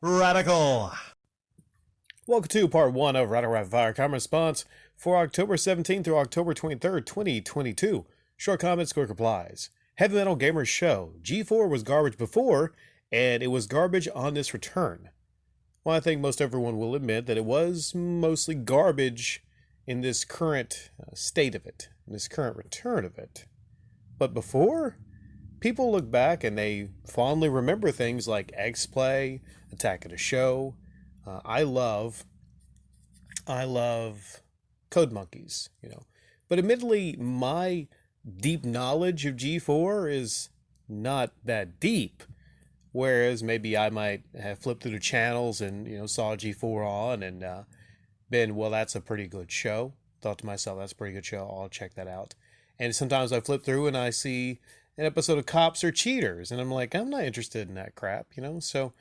Radical. Welcome to part one of Radical Rapid Fire Comment Response for October 17th through October 23rd, 2022. Short comments, quick replies. Heavy Metal Gamers Show. G4 was garbage before, and it was garbage on this return. Well, I think most everyone will admit that it was mostly garbage in this current state of it, in this current return of it. But before, people look back and they fondly remember things like X-Play, Attack of the Show. I love Code Monkeys, But admittedly, my deep knowledge of G4 is not that deep. Whereas maybe I might have flipped through the channels and, saw G4 on and been, well, that's a pretty good show. Thought to myself, that's a pretty good show. I'll check that out. And sometimes I flip through and I see an episode of Cops Are Cheaters. And I'm like, I'm not interested in that crap, So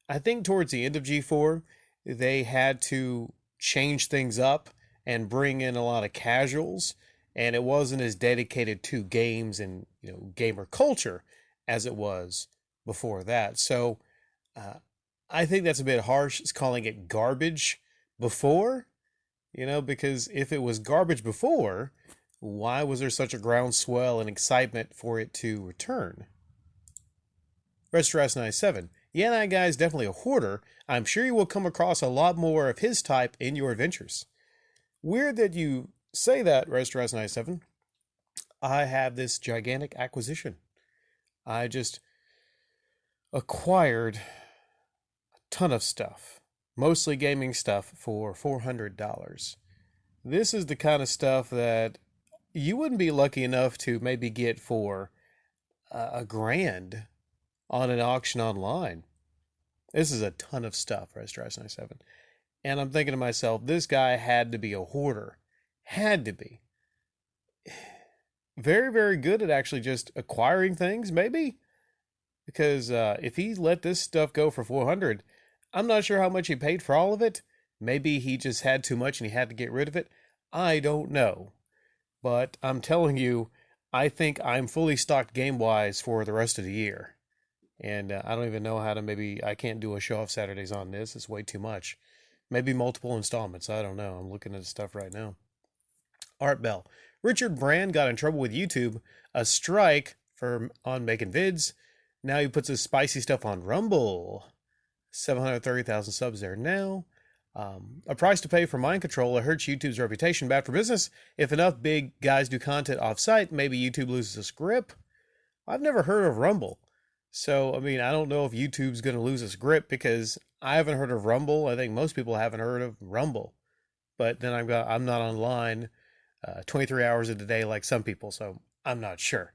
I think towards the end of G4, they had to change things up and bring in a lot of casuals. And it wasn't as dedicated to games and, gamer culture as it was before that. So I think that's a bit harsh. It's calling it garbage before, because if it was garbage before, why was there such a groundswell and excitement for it to return? RedStress97. Yeah, that guy's definitely a hoarder. I'm sure you will come across a lot more of his type in your adventures. Weird that you say that, RedStress97. I have this gigantic acquisition. I just acquired a ton of stuff, mostly gaming stuff, for $400. This is the kind of stuff that you wouldn't be lucky enough to maybe get for $1,000 on an auction online. This is a ton of stuff, RedStress97. And I'm thinking to myself, this guy had to be a hoarder. Had to be. Very, very good at actually just acquiring things, maybe? Because if he let this stuff go for $400, I'm not sure how much he paid for all of it. Maybe he just had too much and he had to get rid of it. I don't know. But I'm telling you, I think I'm fully stocked game-wise for the rest of the year. And I don't even know how to, maybe I can't do a show off Saturdays on this. It's way too much. Maybe multiple installments. I don't know. I'm looking at the stuff right now. Art Bell. Richard Brand got in trouble with YouTube. A strike on making vids. Now he puts his spicy stuff on Rumble. 730,000 subs there now. A price to pay for mind control. It hurts YouTube's reputation. Bad for business. If enough big guys do content off-site, maybe YouTube loses its grip. I've never heard of Rumble. So, I don't know if YouTube's going to lose its grip because I haven't heard of Rumble. I think most people haven't heard of Rumble. But then I'm not online 23 hours of the day like some people, so I'm not sure.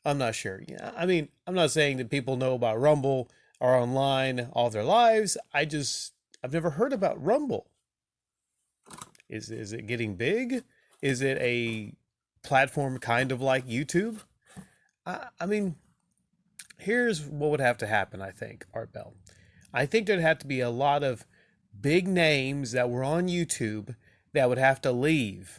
I'm not sure. I'm not saying that people know about Rumble or online all their lives. I've never heard about Rumble. Is it getting big? Is it a platform kind of like YouTube? Here's what would have to happen, I think, Art Bell. I think there'd have to be a lot of big names that were on YouTube that would have to leave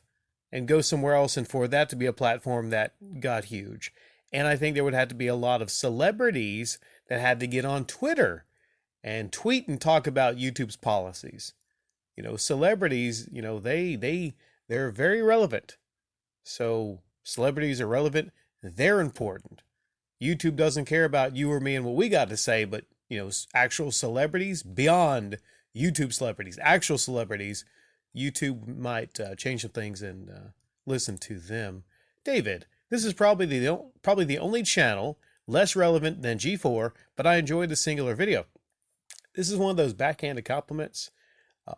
and go somewhere else, and for that to be a platform that got huge. And I think there would have to be a lot of celebrities that had to get on Twitter and tweet and talk about YouTube's policies. Celebrities, they're very relevant. So celebrities are relevant. They're important. YouTube doesn't care about you or me and what we got to say, but, actual celebrities beyond YouTube celebrities, actual celebrities, YouTube might change some things and listen to them. David, this is probably the only channel less relevant than G4, but I enjoyed the singular video. This is one of those backhanded compliments.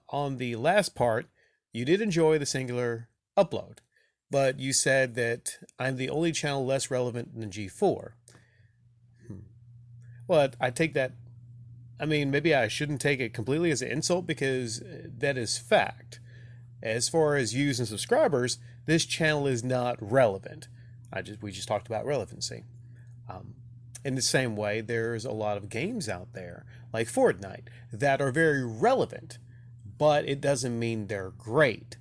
On the last part, you did enjoy the singular upload, but you said that I'm the only channel less relevant than G4. Well, I take that, maybe I shouldn't take it completely as an insult because that is fact. As far as views and subscribers, this channel is not relevant. We just talked about relevancy. In the same way, there's a lot of games out there, like Fortnite, that are very relevant, but it doesn't mean they're great.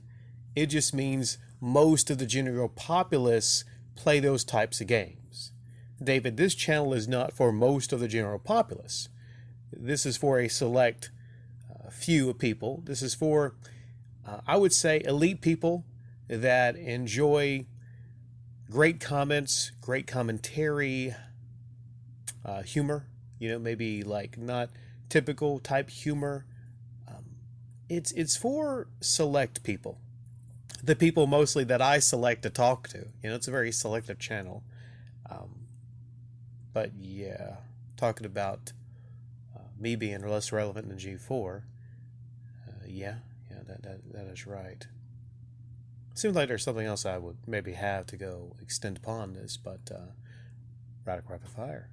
It just means most of the general populace play those types of games. David, this channel is not for most of the general populace. This is for a select few people. This is for, I would say, elite people that enjoy great comments, great commentary, humor. Maybe like not typical type humor. It's for select people, the people mostly that I select to talk to. It's a very selective channel. Um, but yeah, talking about me being less relevant than G4. Yeah, that is right. Seems like there's something else I would maybe have to go extend upon this, but Radical Rapid Fire.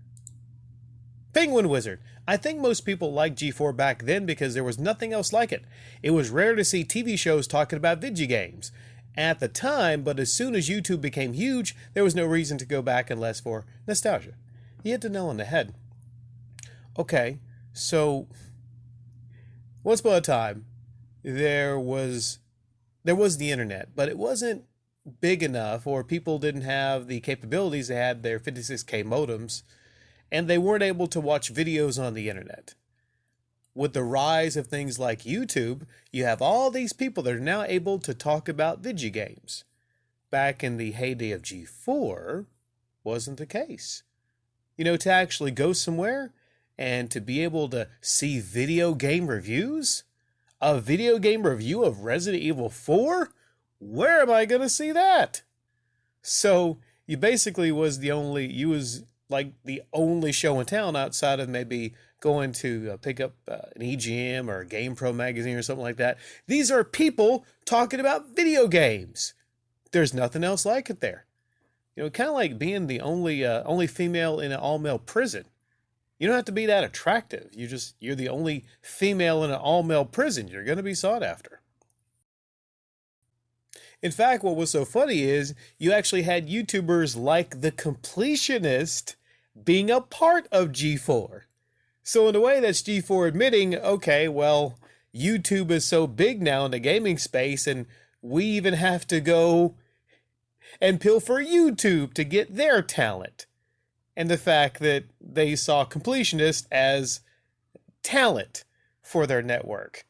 Penguin Wizard. I think most people liked G4 back then because there was nothing else like it. It was rare to see TV shows talking about video games at the time, but as soon as YouTube became huge, there was no reason to go back unless for nostalgia. You hit the nail on the head. Okay, so once upon a time, there was the internet, but it wasn't big enough, or people didn't have the capabilities. They had their 56K modems, and they weren't able to watch videos on the internet. With the rise of things like YouTube, you have all these people that are now able to talk about video games. Back in the heyday of G4, wasn't the case. To actually go somewhere and to be able to see video game reviews, a video game review of Resident Evil 4? Where am I going to see that? So you basically you was like the only show in town outside of maybe going to pick up an EGM or a GamePro magazine or something like that. These are people talking about video games. There's nothing else like it there. Kind of like being the only female in an all-male prison. You don't have to be that attractive. You're the only female in an all-male prison. You're going to be sought after. In fact, what was so funny is you actually had YouTubers like The Completionist being a part of G4. So in a way, that's G4 admitting, okay, well, YouTube is so big now in the gaming space, and we even have to go and pilfer YouTube to get their talent. And the fact that they saw Completionist as talent for their network.